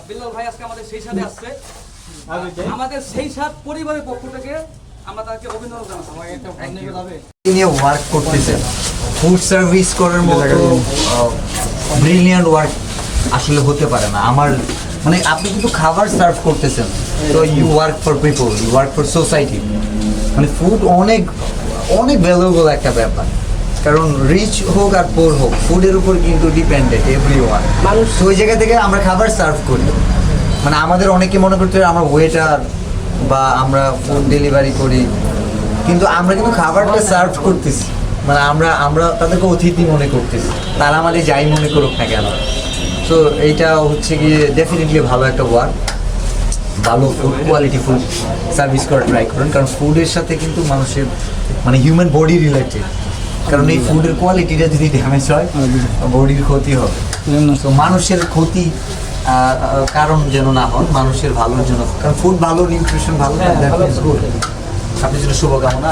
বিল্লাল ভাই আজকে আমাদের সেই সাথে আসছে, আমাদের সেই সাথ পরিবারের পক্ষ থেকে আমরা তাকে অভিনন্দন জানাচ্ছি। তিনি ওয়ার্ক করতেছেন, ফুড সার্ভিস করার মতো ব্রিলিয়ান্ট ওয়ার্ক আসলে হতে পারে না। আমার মানে আপনি কিন্তু খাবার সার্ভ করতেছেন, তো you work for people, you work for society. মানে ফুড অনেক অনেক ভ্যালুয়েবল একটা ব্যাপার, কারণ রিচ হোক আর পোর হোক ফুডের উপর কিন্তু ডিপেন্ডেন্ট এভরি ওয়ান মানুষ। ওই জায়গা থেকে আমরা খাবার সার্ভ করি, মানে আমাদের অনেকে মনে করতে আমরা ওয়েটার বা আমরা ফুড ডেলিভারি করি, কিন্তু আমরা কিন্তু খাবারটা সার্ভ করতেছি, মানে আমরা আমরা তাদেরকে অতিথি মনে করতেছি, তারা আমাদের যাই মনে করুক না কেন। তো এইটা হচ্ছে গিয়ে ডেফিনেটলি ভালো একটা ওয়ার্ক, ভালো ফুড কোয়ালিটি ফুড সার্ভিস করা ট্রাই করুন, কারণ ফুডের সাথে কিন্তু মানুষের মানে হিউম্যান বডি রিলেটেড, কারণ এই ফুডের কোয়ালিটিটা যদি ড্যামেজ হয় বডির ক্ষতি হবে। তো মানুষের ক্ষতি কারণ যেন না হন, মানুষের ভালোর জন্য, কারণ ফুড ভালো, নিউট্রিশন ভালো, দ্যাট ইজ গুড। আপনার জন্য শুভকামনা।